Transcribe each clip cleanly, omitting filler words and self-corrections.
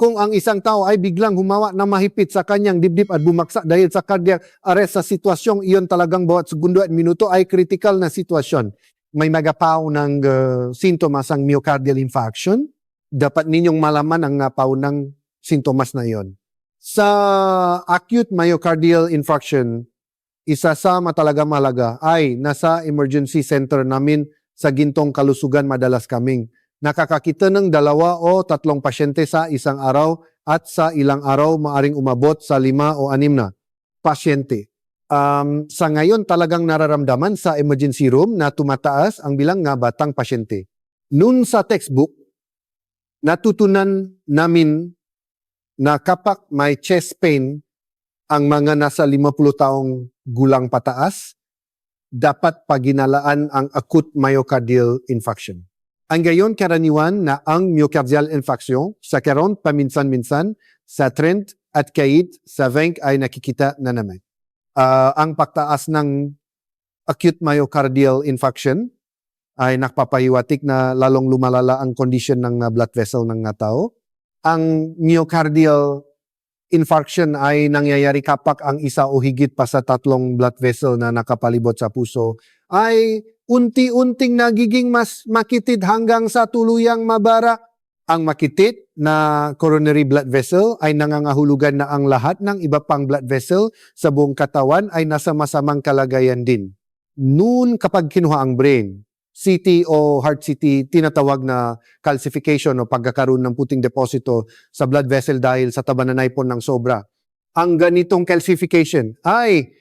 kung ang isang tao ay biglang humawa na mahipit sa kanyang dibdib at bumaksak dahil sa cardiac arrest sa sitwasyong iyon talagang bawat segundo at minuto ay critical na sitwasyon. May magapaw ng sintomas ang myocardial infarction. Dapat ninyong malaman ang paw ng sintomas na iyon. Sa acute myocardial infarction, isa sa matalaga malaga ay nasa emergency center namin sa gintong kalusugan madalas kaming nakakakita ng 2 o 3 pasyente sa isang araw at sa ilang araw maaring umabot sa 5 o 6 na pasyente. Sa ngayon talagang nararamdaman sa emergency room na tumataas ang bilang nga batang pasyente. Noon sa textbook, natutunan namin na kapag may chest pain ang mga nasa 50 taong gulang pataas, dapat paginalaan ang acute myocardial infarction. Ang gayon karaniwan na ang myocardial infarction sa karon paminsan-minsan sa trend at kahit sa VENC ay nakikita na naman. Ang pagtaas ng acute myocardial infarction ay nakpapahiwatig na lalong lumalala ang condition ng blood vessel ng tao. Ang myocardial infarction ay nangyayari kapag ang isa o higit pa sa 3 blood vessel na nakapalibot sa puso ay unti-unting nagiging mas makitid hanggang sa tuluyang mabara. Ang makitid na coronary blood vessel ay nangangahulugan na ang lahat ng iba pang blood vessel sa buong katawan ay nasa masamang kalagayan din. Noon kapag kinuha ang brain, CT o heart CT, tinatawag na calcification o pagkakaroon ng puting deposito sa blood vessel dahil sa taba na naipon ng sobra. Ang ganitong calcification ay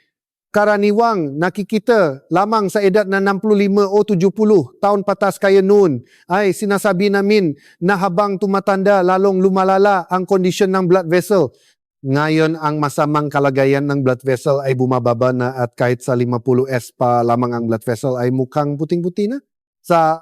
karaniwang nakikita lamang sa edad na 65 o 70 taon patas kaya noon ay sinasabi namin na habang tumatanda lalong lumalala ang kondisyon ng blood vessel. Ngayon ang masamang kalagayan ng blood vessel ay bumababa na at kahit sa 50S pa lamang ang blood vessel ay mukhang puting-puti na. Sa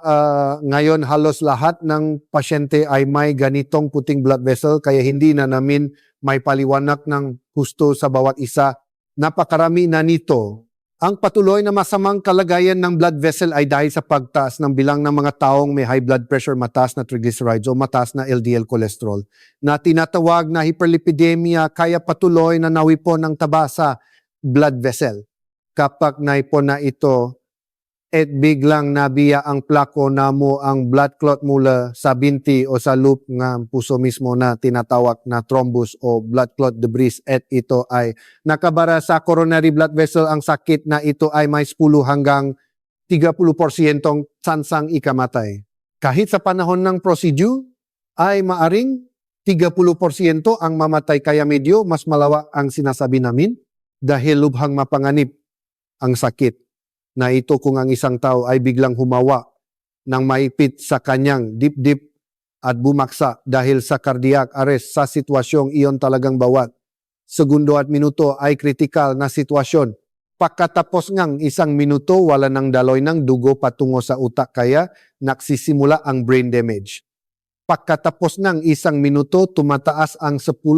ngayon halos lahat ng pasyente ay may ganitong puting blood vessel kaya hindi na namin may paliwanag ng husto sa bawat isa. Napakarami na nito. Ang patuloy na masamang kalagayan ng blood vessel ay dahil sa pagtaas ng bilang ng mga taong may high blood pressure, mataas na triglycerides o mataas na LDL cholesterol na tinatawag na hyperlipidemia kaya patuloy na nawipon ng taba sa blood vessel. Kapag naipon na ito, at biglang nabiya ang plako na mo ang blood clot mula sa binti o sa loop ng puso mismo na tinatawag na thrombus o blood clot debris at ito ay nakabara sa coronary blood vessel. Ang sakit na ito ay may 10 hanggang 30% tsansang ikamatay. Kahit sa panahon ng procedure ay maaring 30% ang mamatay kaya medyo mas malawa ang sinasabi namin dahil lubhang mapanganib ang sakit na ito kung ang isang tao ay biglang humawa ng maipit sa kanyang dibdib at bumaksa dahil sa cardiac arrest sa sitwasyong iyon talagang bawat segundo at minuto ay kritikal na sitwasyon. Pagkatapos ngang 1 minuto, wala nang daloy ng dugo patungo sa utak kaya nagsisimula ang brain damage. Pagkatapos ng 1 minuto, tumataas ang 10%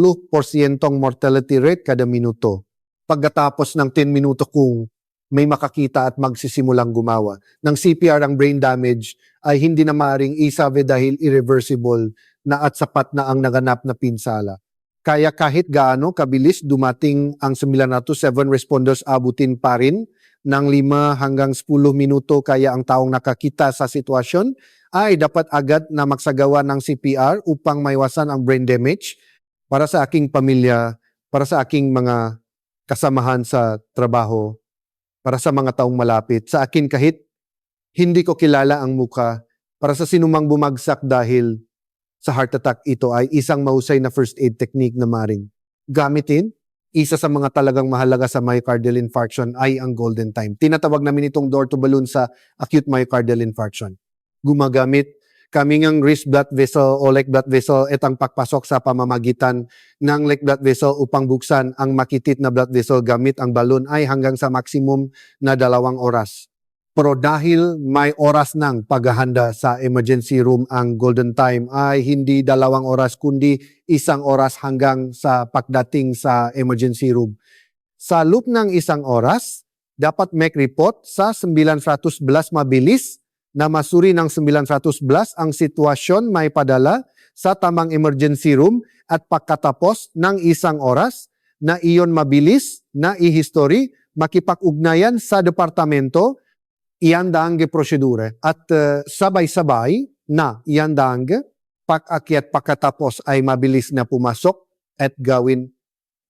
mortality rate kada minuto. Pagkatapos ng 10 minuto kung may makakita at magsisimulang gumawa ng CPR ang brain damage ay hindi na maaaring isabi dahil irreversible na at sapat na ang naganap na pinsala. Kaya kahit gaano kabilis dumating ang 907 responders, abutin pa rin ng 5 hanggang 10 minuto kaya ang taong nakakita sa sitwasyon ay dapat agad na magsagawa ng CPR upang maiwasan ang brain damage para sa aking pamilya, para sa aking mga kasamahan sa trabaho, para sa mga taong malapit. Sa akin kahit hindi ko kilala ang muka, para sa sinumang bumagsak dahil sa heart attack, ito ay isang mahusay na first aid technique na maring gamitin. Isa sa mga talagang mahalaga sa myocardial infarction ay ang golden time. Tinatawag namin itong door to balloon sa acute myocardial infarction. Gumagamit kami ng wrist blood vessel o leg blood vessel at ang pagpasok sa pamamagitan ng leg blood vessel upang buksan ang makitit na blood vessel gamit ang balon ay hanggang sa maximum na 2 oras. Pero dahil may oras ng paghahanda sa emergency room, ang golden time ay hindi 2 oras kundi 1 oras hanggang sa pagdating sa emergency room. Sa loob ng 1 oras, dapat make report sa 900 mabilis na masuri ng 900 plus ang sitwasyon may padala sa tamang emergency room at pagkatapos ng 1 oras na iyon mabilis na i-history, makipag-ugnayan sa departamento, iandang prosedure at sabay-sabay na iandang pag-akyat pagkatapos ay mabilis na pumasok at gawin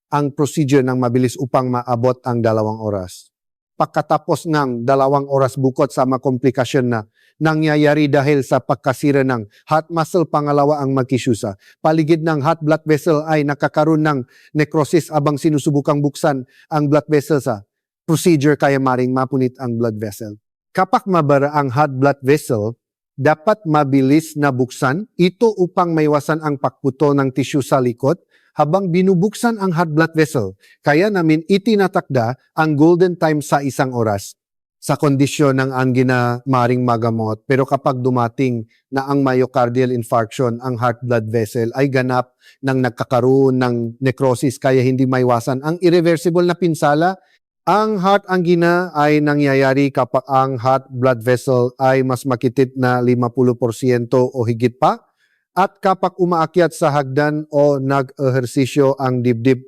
ang procedure ng mabilis upang maabot ang 2 oras. Pagkatapos ng 2 oras bukod sa mga komplikasyon na nangyayari dahil sa pagkasira ng heart muscle, pangalawa ang magkisusa. Paligid ng heart blood vessel ay nakakaroon ng necrosis abang sinusubukang buksan ang blood vessel sa procedure kaya maring mapunit ang blood vessel. Kapag mabara ang heart blood vessel, dapat mabilis na buksan ito upang maiwasan ang pagputo ng tissue sa likod habang binubuksan ang heart blood vessel. Kaya namin itinatakda ang golden time sa 1 oras sa kondisyon ng angina maring magamot. Pero kapag dumating na ang myocardial infarction, ang heart blood vessel ay ganap ng nagkakaroon ng necrosis kaya hindi maiwasan ang irreversible na pinsala. Ang heart angina ay nangyayari kapag ang heart blood vessel ay mas makitit na 50% o higit pa at kapag umaakyat sa hagdan o nag-ehersisyo ang dibdib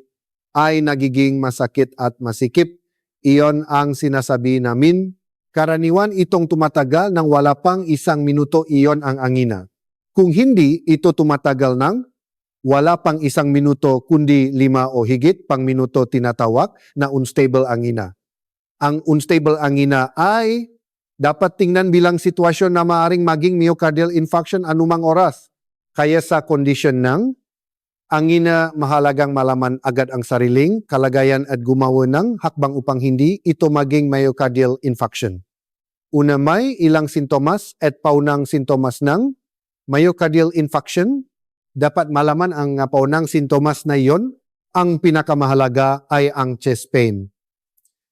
ay nagiging masakit at masikip. Iyon ang sinasabi namin. Karaniwan itong tumatagal ng wala pang 1 minuto, iyon ang angina. Kung hindi ito tumatagal ng wala pang 1 minuto kundi 5 o higit pang minuto, tinatawag na unstable angina. Ang unstable angina ay dapat tingnan bilang sitwasyon na maaaring maging myocardial infarction anumang oras. Kaya sa kondisyon ng angina, mahalagang malaman agad ang sariling kalagayan at gumawa ng hakbang upang hindi ito maging myocardial infarction. Una, may ilang sintomas at paunang sintomas ng myocardial infarction. Dapat malaman ang paunang sintomas na iyon. Ang pinakamahalaga ay ang chest pain.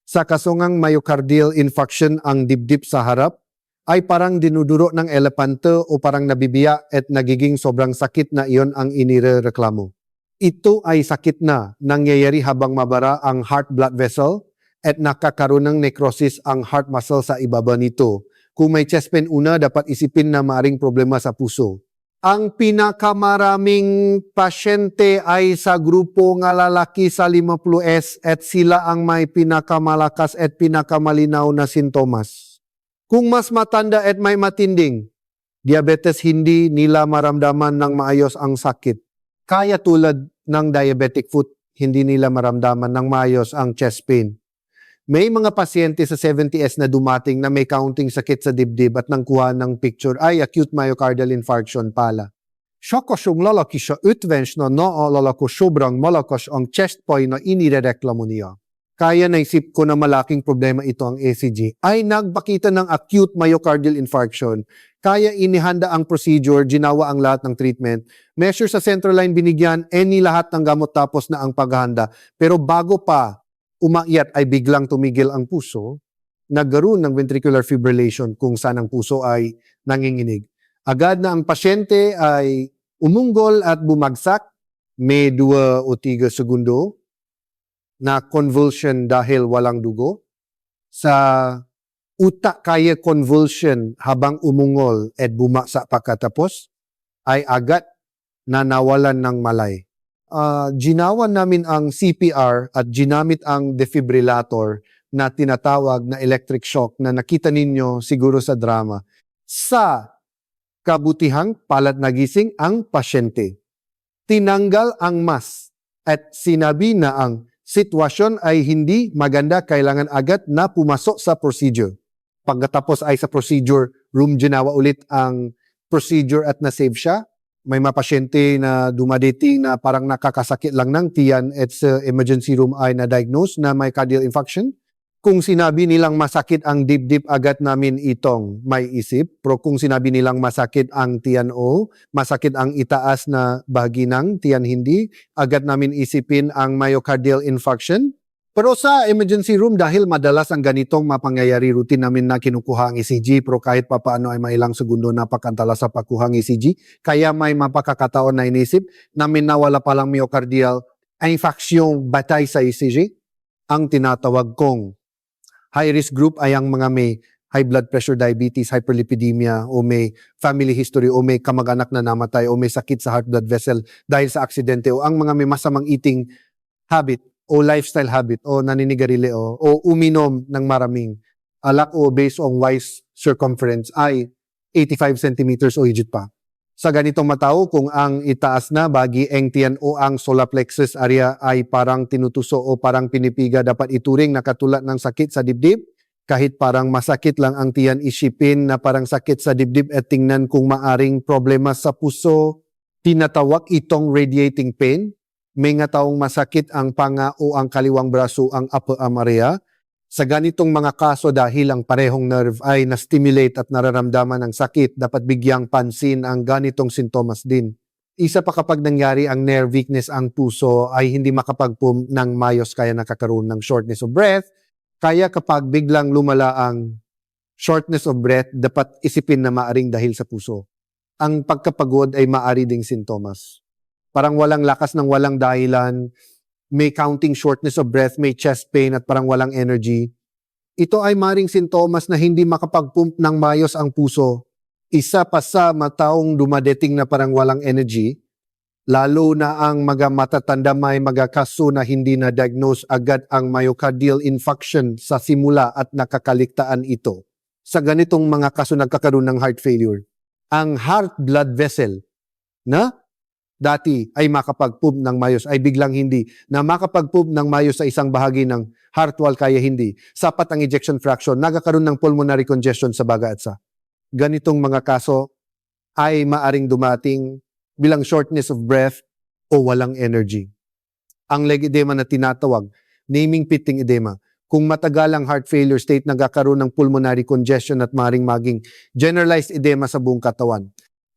Sa kasungang myocardial infarction, ang dibdib sa harap ay parang dinuduro ng elepante o parang nabibiya at nagiging sobrang sakit na iyon ang inirereklamo. Ito ay sakit na nangyayari habang mabara ang heart blood vessel at nakakaroon ng necrosis ang heart muscle sa ibaba nito. Kung may chest pain una, dapat isipin na maring problema sa puso. Ang pinakamaraming pasyente ay sa grupo nga lalaki sa 50S at sila ang may pinakamalakas at pinakamalinaw na sintomas. Kung mas matanda at may matinding diabetes, hindi nila maramdaman ng maayos ang sakit. Kaya tulad ng diabetic foot, hindi nila maramdaman ng maayos ang chest pain. May mga pasyente sa 70S na dumating na may kaunting sakit sa dibdib at nang kuha ng picture ay acute myocardial infarction pala. Sakasong lalaki sa 50 na naalala ko sobrang malakas ang chest pain na inirereklamo niya. Kaya naisip ko na malaking problema ito ang ECG, ay nagpakita ng acute myocardial infarction. Kaya inihanda ang procedure, ginawa ang lahat ng treatment, measure sa central line binigyan, lahat ng gamot tapos na ang paghahanda. Pero bago pa umakyat ay biglang tumigil ang puso, nagkaroon ng ventricular fibrillation kung saan ang puso ay nanginginig. Agad na ang pasyente ay umunggol at bumagsak, may 2 o 3 segundo, na convulsion dahil walang dugo. Sa utak kaya convulsion habang umungol at bumagsak pagkatapos, ay agad na nawalan ng malay. Ginawa namin ang CPR at ginamit ang defibrillator na tinatawag na electric shock na nakita ninyo siguro sa drama. Sa kabutihang palad nagising ang pasyente. Tinanggal ang mask at sinabi na ang sitwasyon ay hindi maganda, kailangan agad na pumasok sa procedure. Pagkatapos ay sa procedure room, ginawa ulit ang procedure at na-save siya. May mga pasyente na dumadating na parang nakakasakit lang ng tiyan at sa emergency room ay na-diagnose na myocardial infarction. Kung sinabi nilang masakit ang dibdib, agad namin itong may isip. Pero kung sinabi nilang masakit ang tiyan o masakit ang itaas na bahagi ng tiyan, hindi, agad namin isipin ang myocardial infarction. Pero sa emergency room, dahil madalas ang ganitong mapangyayari, routine namin na kinukuha ang ECG, pero kahit papaano ay mailang segundo napakantala sa pagkuha ng ECG. Kaya may mapakakataon na inisip namin na wala palang myocardial infarction batay sa ECG. Ang tinatawag kong high-risk group ay ang mga may high blood pressure, diabetes, hyperlipidemia, o may family history, o may kamag-anak na namatay, o may sakit sa heart blood vessel dahil sa aksidente, o ang mga may masamang eating habit, o lifestyle habit, o naninigarilyo, o uminom ng maraming alak, o based on waist circumference ay 85 centimeters o higit pa. Sa ganitong matao, kung ang itaas na bagi ang tiyan o ang solar plexus area ay parang tinutuso o parang pinipiga, dapat ituring na katulad ng sakit sa dibdib. Kahit parang masakit lang ang tiyan, isipin na parang sakit sa dibdib at tingnan kung maaring problema sa puso. Tinatawag itong radiating pain. May nga taong masakit ang panga o ang kaliwang braso, ang upper arm area. Sa ganitong mga kaso, dahil ang parehong nerve ay na-stimulate at nararamdaman ng sakit, dapat bigyang pansin ang ganitong sintomas din. Isa pa, kapag nangyari ang nerve weakness, ang puso ay hindi makapag-pump ng mayos, kaya nakakaroon ng shortness of breath. Kaya kapag biglang lumala ang shortness of breath, dapat isipin na maaring dahil sa puso. Ang pagkapagod ay maari ding sintomas. Parang walang lakas ng walang dahilan, may counting shortness of breath, may chest pain at parang walang energy. Ito ay maring sintomas na hindi makapag-pump ng mayos ang puso. Isa pa sa mataong dumadating na parang walang energy, lalo na ang mga matatanda, may magakaso na hindi na-diagnose agad ang myocardial infarction sa simula at nakakaligtaan ito. Sa ganitong mga kaso nagkakaroon ng heart failure. Ang heart blood vessel na dati ay makapag-pump ng mayos ay biglang hindi. Na makapag-pump ng mayos sa isang bahagi ng heart wall, kaya hindi. Sapat ang ejection fraction, nagkakaroon ng pulmonary congestion sa baga at sa. Ganitong mga kaso ay maaring dumating bilang shortness of breath o walang energy. Ang leg edema na tinatawag, naming pitting edema. Kung matagalang heart failure state, nagkakaroon ng pulmonary congestion at maring maging generalized edema sa buong katawan.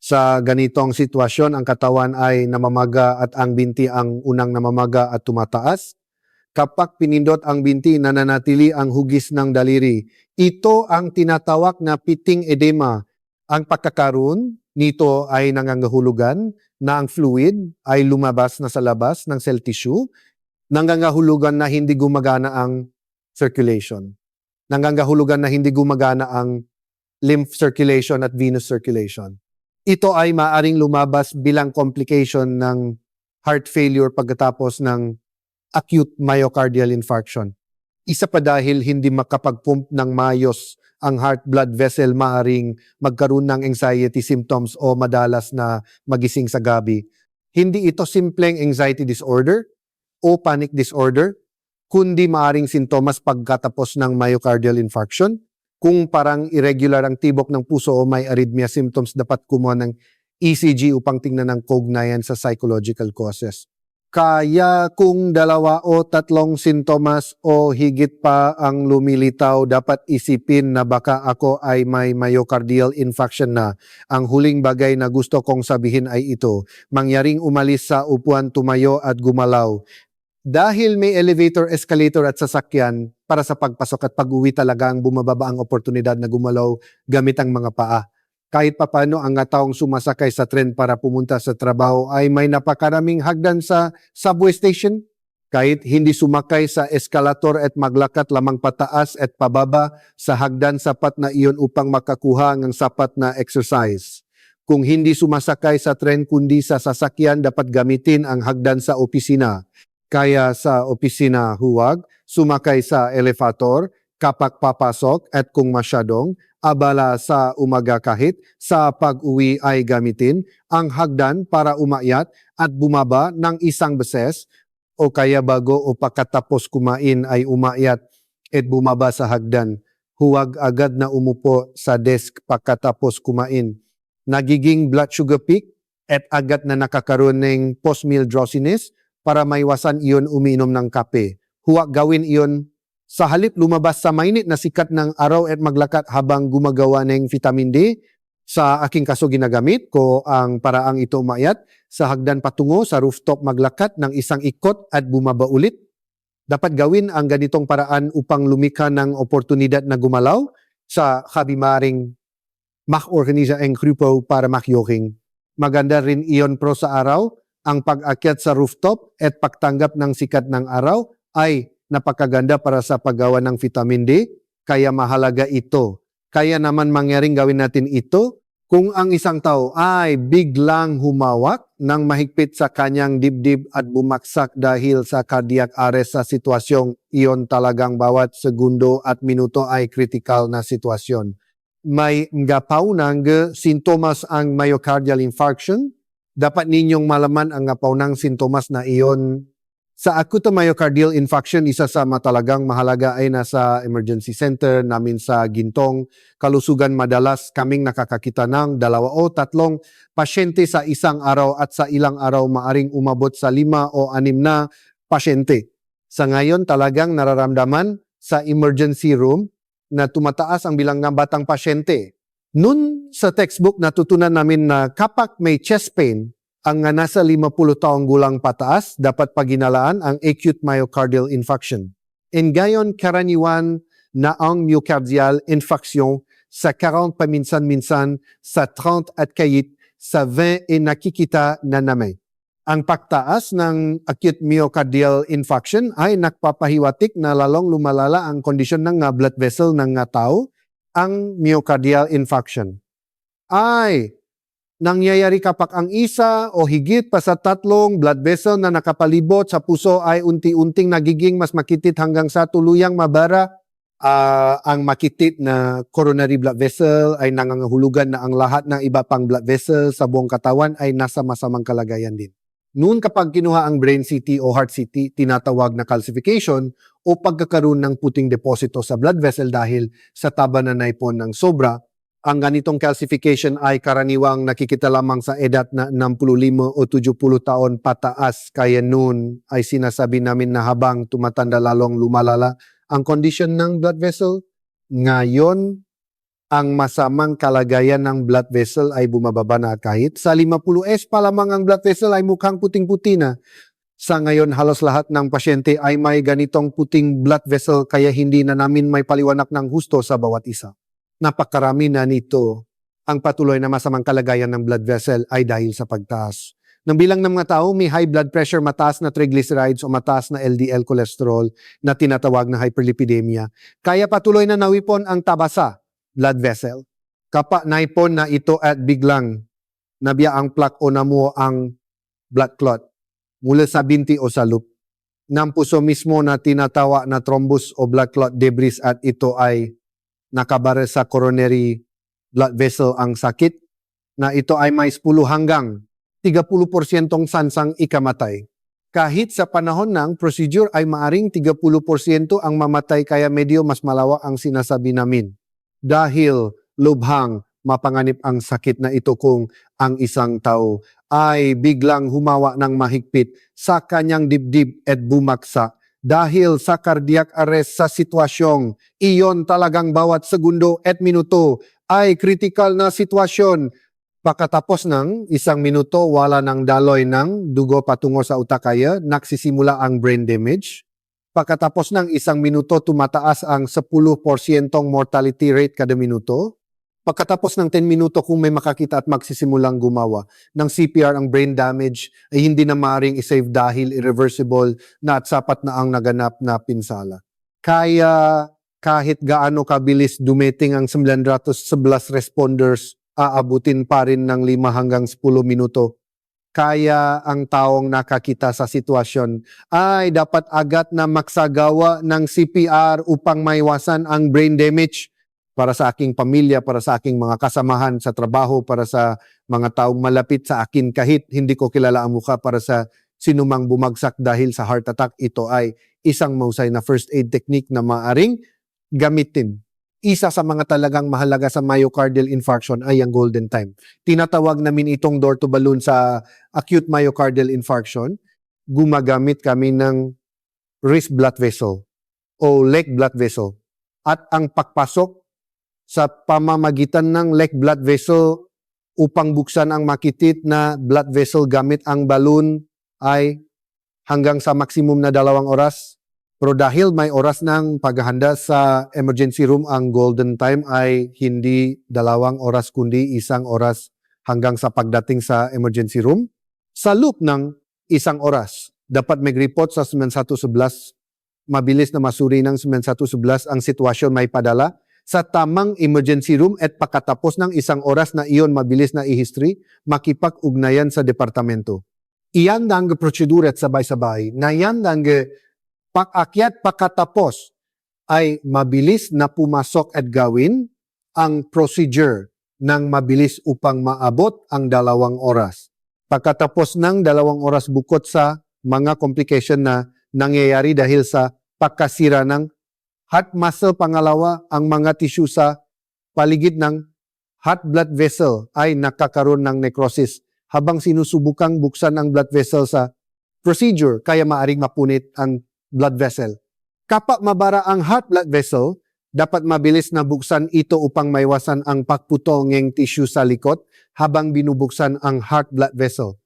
Sa ganitong sitwasyon, ang katawan ay namamaga at ang binti ang unang namamaga at tumataas. Kapag pinindot ang binti, nananatili ang hugis ng daliri. Ito ang tinatawag na pitting edema. Ang pagkakaroon nito ay nangangahulugan na ang fluid ay lumabas na sa labas ng cell tissue. Nangangahulugan na hindi gumagana ang circulation. Nangangahulugan na hindi gumagana ang lymph circulation at venous circulation. Ito ay maaring lumabas bilang complication ng heart failure pagkatapos ng acute myocardial infarction. Isa pa, dahil hindi makapag-pump ng mayos ang heart blood vessel, maaring magkaroon ng anxiety symptoms o madalas na magising sa gabi. Hindi ito simpleng anxiety disorder o panic disorder, kundi maaring sintomas pagkatapos ng myocardial infarction. Kung parang irregular ang tibok ng puso o may arrhythmia symptoms, dapat kumuha ng ECG upang tingnan ang kaugnayan sa psychological causes. Kaya kung 2 o 3 sintomas o higit pa ang lumilitaw, dapat isipin na baka ako ay may myocardial infarction na. Ang huling bagay na gusto kong sabihin ay ito: mangyaring umalis sa upuan, tumayo at gumalaw. Dahil may elevator, escalator at sasakyan, para sa pagpasok at pag-uwi talaga ang bumababa ang oportunidad na gumalaw gamit ang mga paa. Kahit papano, ang taong sumasakay sa tren para pumunta sa trabaho ay may napakaraming hagdan sa subway station. Kahit hindi sumakay sa escalator at maglakat lamang pataas at pababa sa hagdan, sapat na iyon upang makakuha ng sapat na exercise. Kung hindi sumasakay sa tren kundi sa sasakyan, dapat gamitin ang hagdan sa opisina. Kaya sa opisina, huwag sumakay sa elevator kapag papasok, at kung masyadong abala sa umaga, kahit sa pag-uwi ay gamitin ang hagdan para umakyat at bumaba ng isang beses, o kaya bago o pagkatapos kumain ay umakyat at bumaba sa hagdan. Huwag agad na umupo sa desk pagkatapos kumain. Nagiging blood sugar peak at agad na nakakaroon ng post-meal drowsiness. Para maiwasan iyon, uminom ng kape. Huwag gawin iyon sa halip lumabas sa mainit na sikat ng araw at maglakat habang gumagawa ng vitamin D. Sa aking kaso, ginagamit ko ang paraang ito: umakyat sa hagdan patungo sa rooftop, maglakat ng isang ikot at bumaba ulit. Dapat gawin ang ganitong paraan upang lumikha ng oportunidad na gumalaw sa habimaring mak-organisa ang grupo para makyoking. Maganda rin iyon pro sa araw. Ang pag-akyat sa rooftop at pagtanggap ng sikat ng araw ay napakaganda para sa paggawa ng vitamin D, kaya mahalaga ito. Kaya naman mangyaring gawin natin ito kung ang isang tao ay biglang humawak ng mahigpit sa kanyang dibdib at bumaksak dahil sa cardiac arrest sa sitwasyong iyon talagang bawat segundo at minuto ay critical na sitwasyon. May ngapaw ng sintomas ang myocardial infarction. Dapat ninyong malaman ang ngapaw ng sintomas na iyon. Sa acute myocardial infarction, isa sa matalagang mahalaga ay nasa emergency center namin sa Gintong. Kalusugan madalas kaming nakakakita ng 2 o 3 pasyente sa isang araw at sa ilang araw maaring umabot sa 5 o 6 na pasyente. Sa ngayon talagang nararamdaman sa emergency room na tumataas ang bilang ng batang pasyente. Nun sa textbook natutunan namin na kapag may chest pain, ang nasa 50 taong gulang pataas, dapat paginalaan ang acute myocardial infarction. And gayon karaniwan na ang myocardial infarction sa 40 paminsan-minsan, sa 30 at kahit sa 20 nakikita na namin. Ang pagtaas ng acute myocardial infarction ay nagpapahiwatig na lalong lumalala ang kondisyon ng blood vessel ng tao. Ang myocardial infarction ay nangyayari kapag ang isa o higit pa sa 3 blood vessel na nakapalibot sa puso ay unti-unting nagiging mas makitid hanggang sa tuluyang mabara. Ang makitid na coronary blood vessel ay nangangahulugan na ang lahat ng iba pang blood vessel sa buong katawan ay nasa masamang kalagayan din. Noon kapag kinuha ang brain CT o heart CT, tinatawag na calcification o pagkakaroon ng puting deposito sa blood vessel dahil sa taba na naipon ng sobra. Ang ganitong calcification ay karaniwang nakikita lamang sa edad na 65 o 70 taon pataas. Kaya noon ay sinasabi namin na habang tumatanda lalong lumalala ang kondisyon ng blood vessel. Ngayon, ang masamang kalagayan ng blood vessel ay bumababa na kahit sa 50S pa lamang ang blood vessel ay mukhang puting-puti na. Sa ngayon, halos lahat ng pasyente ay may ganitong puting blood vessel kaya hindi na namin may paliwanag ng husto sa bawat isa. Napakarami na nito. Ang patuloy na masamang kalagayan ng blood vessel ay dahil sa pagtaas ng bilang ng mga tao may high blood pressure, mataas na triglycerides o mataas na LDL cholesterol na tinatawag na hyperlipidemia. Kaya patuloy na nawipon ang tabasa, blood vessel. Kapag naipon na ito at biglang nabiya ang plaque o namuo ang blood clot mula sa binti o sa loop ng puso mismo na tinatawa na thrombus o blood clot debris at ito ay nakabara sa coronary blood vessel ang sakit na ito ay may 10 hanggang 30% sansang ikamatay. Kahit sa panahon ng procedure ay maaring 30% ang mamatay kaya medyo mas malawak ang sinasabi namin. Dahil lubhang mapanganib ang sakit na ito kung ang isang tao ay biglang humawa ng mahigpit sa kanyang dibdib at bumaksak. Dahil sa cardiac arrest sa sitwasyong iyon talagang bawat segundo at minuto ay critical na sitwasyon. Pagkatapos ng 1 minuto wala ng daloy ng dugo patungo sa utak kaya nagsisimula ang brain damage. Pagkatapos ng 1 minuto tumataas ang 10% mortality rate kada minuto. Pagkatapos ng 10 minuto kung may makakita at magsisimulang gumawa ng CPR, ang brain damage ay hindi na maaaring isave dahil irreversible na at sapat na ang naganap na pinsala. Kaya kahit gaano kabilis dumating ang 911 responders, aabutin pa rin ng 5 hanggang 10 minuto. Kaya ang taong nakakita sa sitwasyon ay dapat agad na magsagawa ng CPR upang maiwasan ang brain damage. Para sa aking pamilya, para sa aking mga kasamahan sa trabaho, para sa mga taong malapit sa akin kahit hindi ko kilala ang mukha, para sa sinumang bumagsak dahil sa heart attack, ito ay isang mahusay na first aid technique na maaring gamitin. Isa sa mga talagang mahalaga sa myocardial infarction ay ang golden time. Tinatawag namin itong door to balloon sa acute myocardial infarction. Gumagamit kami ng wrist blood vessel o leg blood vessel. At ang pagpasok sa pamamagitan ng leg blood vessel upang buksan ang makitid na blood vessel gamit ang balloon ay hanggang sa maximum na 2 oras. Pero dahil may oras ng paghahanda sa emergency room, ang golden time ay hindi 2 oras kundi 1 oras hanggang sa pagdating sa emergency room. Sa loop ng 1 oras, dapat mag-report sa 911. Mabilis na masuri ng 911 ang sitwasyon may padala sa tamang emergency room at pagkatapos ng 1 oras na iyon mabilis na i-history, makipag-ugnayan sa departamento. Iyan ang prosedur at sabay-sabay. Na yan ang pag-akyat pagkatapos ay mabilis na pumasok at gawin ang procedure ng mabilis upang maabot ang 2 oras. Pagkatapos ng 2 oras bukod sa mga complication na nangyayari dahil sa pagkasira ng heart muscle, pangalawa, ang mga tissue sa paligid ng heart blood vessel ay nakakaroon ng necrosis habang sinusubukang buksan ang blood vessel sa procedure kaya maaring mapunit ang blood vessel. Kapag mabara ang heart blood vessel, dapat mabilis na buksan ito upang maiwasan ang pagputol ng tissue sa likod habang binubuksan ang heart blood vessel.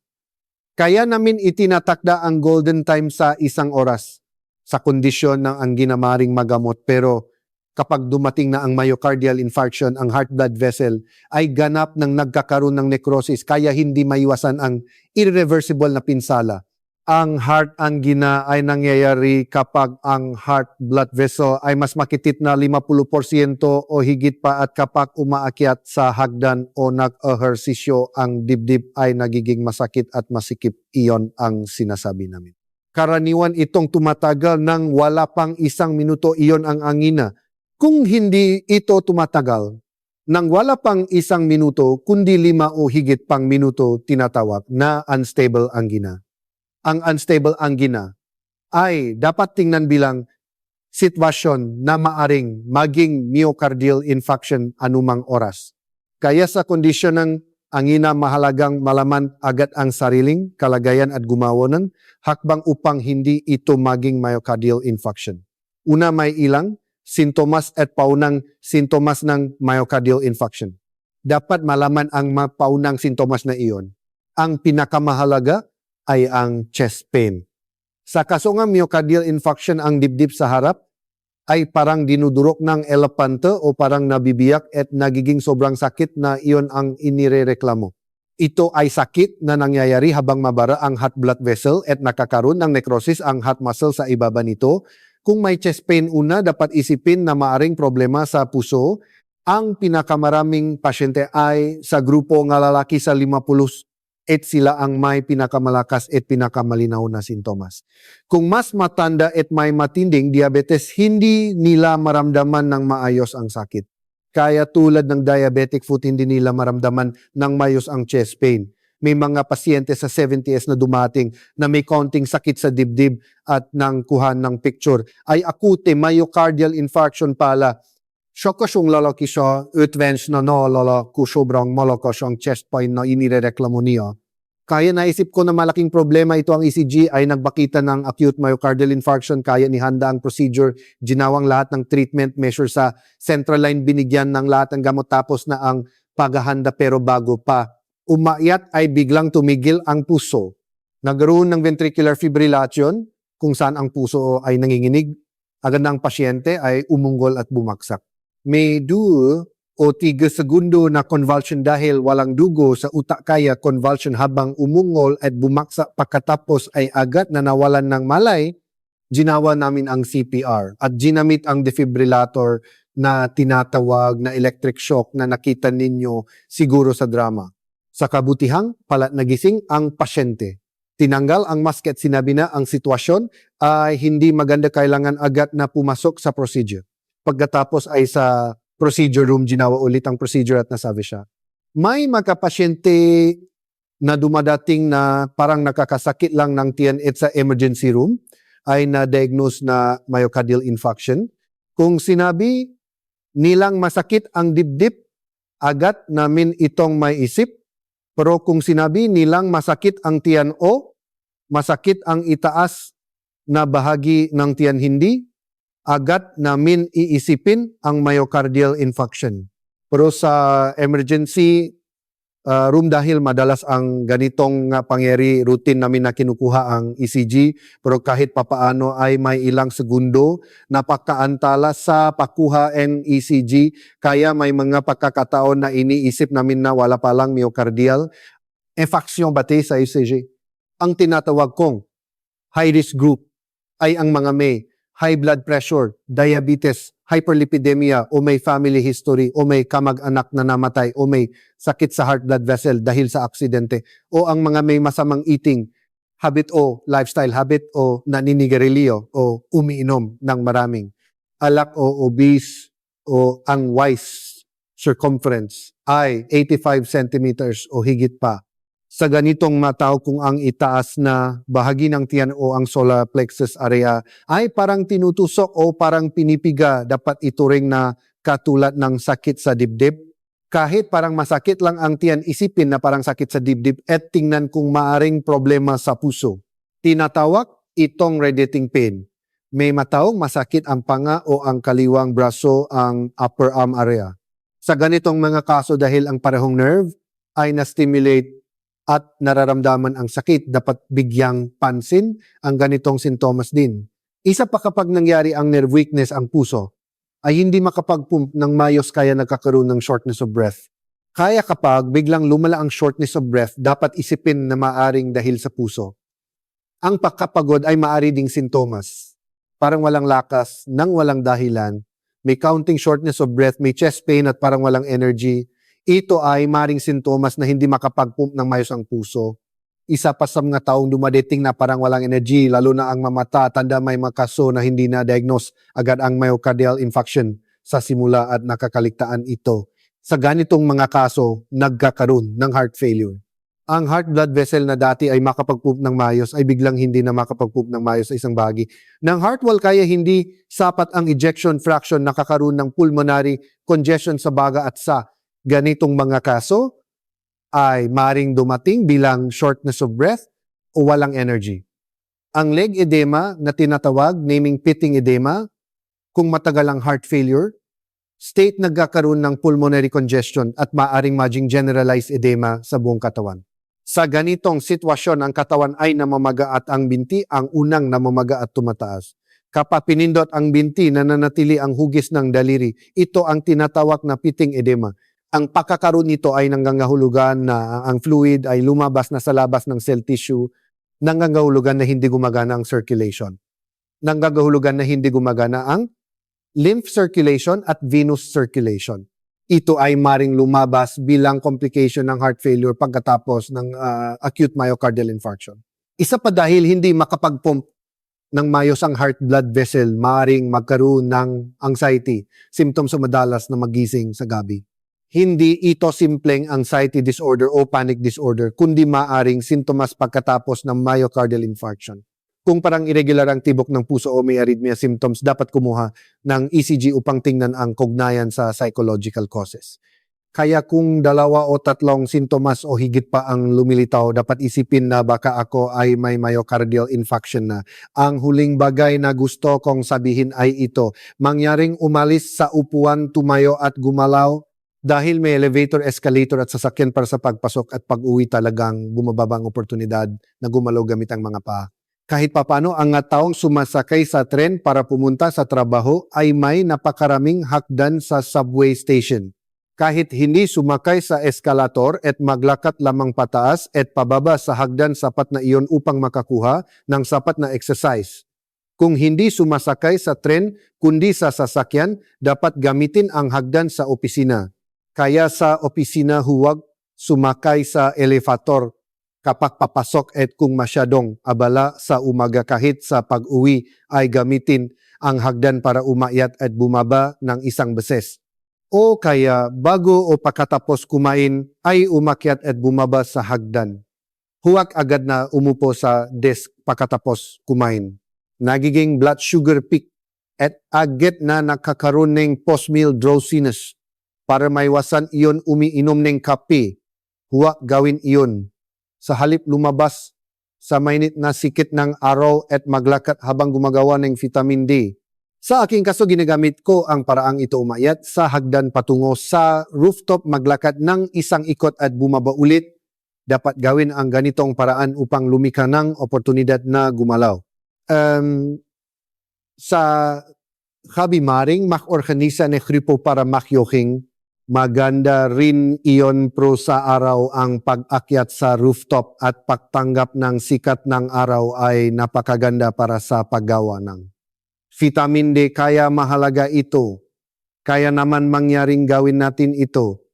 Kaya namin itinatakda ang golden time sa 1 oras sa kondisyon ng ang ginamaring magamot. Pero kapag dumating na ang myocardial infarction, ang heart blood vessel ay ganap ng nagkakaroon ng necrosis kaya hindi maiwasan ang irreversible na pinsala. Ang heart angina ay nangyayari kapag ang heart blood vessel ay mas makitit na 50% o higit pa at kapag umaakyat sa hagdan o nag-ehersisyo ang dibdib ay nagiging masakit at masikip. Iyon ang sinasabi namin. Karaniwan itong tumatagal ng wala pang 1 minuto, iyon ang angina. Kung hindi ito tumatagal ng wala pang 1 minuto, kundi 5 o higit pang minuto, tinatawag na unstable angina. Ang unstable angina ay dapat tingnan bilang sitwasyon na maaring maging myocardial infarction anumang oras. Kaya sa kondisyon ng angina, mahalagang malaman agad ang sariling kalagayan at gumawa ng hakbang upang hindi ito maging myocardial infarction. Una, may ilang sintomas at paunang sintomas ng myocardial infarction. Dapat malaman ang paunang sintomas na iyon. Ang pinakamahalaga ay ang chest pain. Sa kaso nga myocardial infarction, ang dibdib sa harap ay parang dinudurok ng elepante o parang nabibiyak at nagiging sobrang sakit na iyon ang inirereklamo. Ito ay sakit na nangyayari habang mabara ang heart blood vessel at nakakaroon ng necrosis ang heart muscle sa ibaba nito. Kung may chest pain, una, dapat isipin na maaring problema sa puso. Ang pinakamaraming pasyente ay sa grupo ng lalaki sa 50 at sila ang may pinakamalakas at pinakamalinaw na sintomas. Kung mas matanda at may matinding diabetes, hindi nila maramdaman ng maayos ang sakit. Kaya tulad ng diabetic foot, hindi nila maramdaman ng maayos ang chest pain. May mga pasyente sa 70s na dumating na may konting sakit sa dibdib at nang kuhan ng picture ay akute myocardial infarction pala. Sokas yung lalaki siya, utvens na lalaki sobrang malakas ang chest pain na inireklamo niya. Kaya naisip ko na malaking problema ito ang ECG ay nagbakita ng acute myocardial infarction. Kaya nihanda ang procedure, ginawang lahat ng treatment measure sa central line, binigyan ng lahat ng gamot tapos na ang paghahanda. Pero bago pa umakyat ay biglang tumigil ang puso. Nagkaroon ng ventricular fibrillation kung saan ang puso ay nanginginig. Agad na ang pasyente ay umunggol at bumagsak. May 2 o 3 segundo na convulsion dahil walang dugo sa utak, kaya convulsion habang umungol at bumaksak. Pagkatapos ay agad na nawalan ng malay, ginawa namin ang CPR at ginamit ang defibrillator na tinatawag na electric shock na nakita ninyo siguro sa drama. Sa kabutihang palat nagising ang pasyente. Tinanggal ang mask at sinabi na ang sitwasyon ay hindi maganda, kailangan agad na pumasok sa procedure. Pagkatapos ay sa procedure room, ginawa ulit ang procedure at nasabi siya. May mga pasyente na dumadating na parang nakakasakit lang ng tiyan at sa emergency room ay na-diagnose na myocardial infarction. Kung sinabi nilang masakit ang dibdib, agad namin itong may isip. Pero kung sinabi nilang masakit ang tiyan o masakit ang itaas na bahagi ng tiyan, hindi, agad namin iisipin ang myocardial infarction. Pero sa emergency room, dahil madalas ang ganitong pangyari, routine namin na kinukuha ang ECG, pero kahit papaano ay may ilang segundo na pagkaantala sa pagkuha ng ECG, kaya may mga pagkakataon na iniisip namin na wala palang myocardial infarction bate sa ECG. Ang tinatawag kong high risk group ay ang mga may high blood pressure, diabetes, hyperlipidemia o may family history o may kamag-anak na namatay o may sakit sa heart blood vessel dahil sa aksidente o ang mga may masamang eating habit o lifestyle habit o naninigarilyo o umiinom ng maraming alak o obese o ang waist circumference ay 85 centimeters o higit pa. Sa ganitong matao kung ang itaas na bahagi ng tiyan o ang solar plexus area ay parang tinutusok o parang pinipiga, dapat ituring na katulad ng sakit sa dibdib. Kahit parang masakit lang ang tiyan, isipin na parang sakit sa dibdib at tingnan kung maaring problema sa puso. Tinatawag itong radiating pain. May mataong masakit ang panga o ang kaliwang braso, ang upper arm area. Sa ganitong mga kaso dahil ang parehong nerve ay na-stimulate at nararamdaman ang sakit, dapat bigyang pansin ang ganitong sintomas din. Isa pa kapag nangyari ang nerve weakness ang puso, ay hindi makapag-pump ng mayos kaya nagkakaroon ng shortness of breath. Kaya kapag biglang lumala ang shortness of breath, dapat isipin na maaring dahil sa puso. Ang pagkapagod ay maari ding sintomas. Parang walang lakas, nang walang dahilan, may counting shortness of breath, may chest pain at parang walang energy. Ito ay maring sintomas na hindi makapag-pump ng mayos ang puso. Isa pa sa mga taong dumadating na parang walang energy, lalo na ang mamata, tanda may makaso na hindi na-diagnose agad ang myocardial infarction sa simula at nakakaligtaan ito. Sa ganitong mga kaso, nagkakaroon ng heart failure. Ang heart blood vessel na dati ay makapag-pump ng mayos ay biglang hindi na makapag-pump ng mayos sa isang bahagi ng heart wall, kaya hindi sapat ang ejection fraction, nakakaroon ng pulmonary congestion sa baga at sa ganitong mga kaso ay maring dumating bilang shortness of breath o walang energy. Ang leg edema na tinatawag, naming pitting edema, kung matagal ang heart failure, state nagkakaroon ng pulmonary congestion at maaring maging generalized edema sa buong katawan. Sa ganitong sitwasyon, ang katawan ay namamaga at ang binti ang unang namamaga at tumataas. Kapag pinindot ang binti, nananatili ang hugis ng daliri. Ito ang tinatawag na pitting edema. Ang pagkakaroon nito ay nanggangahulugan na ang fluid ay lumabas na sa labas ng cell tissue, nanggangahulugan na hindi gumagana ang circulation. Nanggangahulugan na hindi gumagana ang lymph circulation at venous circulation. Ito ay maring lumabas bilang complication ng heart failure pagkatapos ng acute myocardial infarction. Isa pa dahil hindi makapag-pump ng mayos ang heart blood vessel, maring magkaroon ng anxiety, symptoms o madalas na magising sa gabi. Hindi ito simpleng anxiety disorder o panic disorder, kundi maaring sintomas pagkatapos ng myocardial infarction. Kung parang irregular ang tibok ng puso o may arrhythmia symptoms, dapat kumuha ng ECG upang tingnan ang kaugnayan sa psychological causes. Kaya kung 2 o 3 sintomas o higit pa ang lumilitaw, dapat isipin na baka ako ay may myocardial infarction na. Ang huling bagay na gusto kong sabihin ay ito: mangyaring umalis sa upuan, tumayo at gumalaw. Dahil may elevator, escalator at sasakyan para sa pagpasok at pag-uwi, talagang bumababa ang oportunidad na gumalaw gamit ang mga paa. Kahit papano, ang taong sumasakay sa tren para pumunta sa trabaho ay may napakaraming hakdan sa subway station. Kahit hindi sumakay sa eskalator at maglakat lamang pataas at pababa sa hagdan, sapat na iyon upang makakuha ng sapat na exercise. Kung hindi sumasakay sa tren kundi sa sasakyan, dapat gamitin ang hagdan sa opisina. Kaya sa opisina, huwag sumakay sa elevator kapag papasok at kung masyadong abala sa umaga, kahit sa pag-uwi ay gamitin ang hagdan para umakyat at bumaba ng isang beses. O kaya bago o pagkatapos kumain ay umakyat at bumaba sa hagdan. Huwag agad na umupo sa desk pagkatapos kumain. Nagiging blood sugar peak at agad na nakakaroon ng post-meal drowsiness. Para maiwasan iyon, umiinom ng kape. Huwag gawin iyon. Sa halip, lumabas sa mainit na sikit ng araw at maglakad habang gumagawa ng vitamin D. Sa aking kaso, ginagamit ko ang paraang ito: umakyat sa hagdan patungo sa rooftop, maglakad ng isang ikot at bumaba ulit. Dapat gawin ang ganitong paraan upang lumikha ng oportunidad na gumalaw. Sa kabimaring makorganisa ng grupo para makyoking, maganda rin iyon pro sa araw ang pag-akyat sa rooftop at pagtanggap ng sikat ng araw ay napakaganda para sa paggawa ng vitamin D, kaya mahalaga ito. Kaya naman mangyaring gawin natin ito.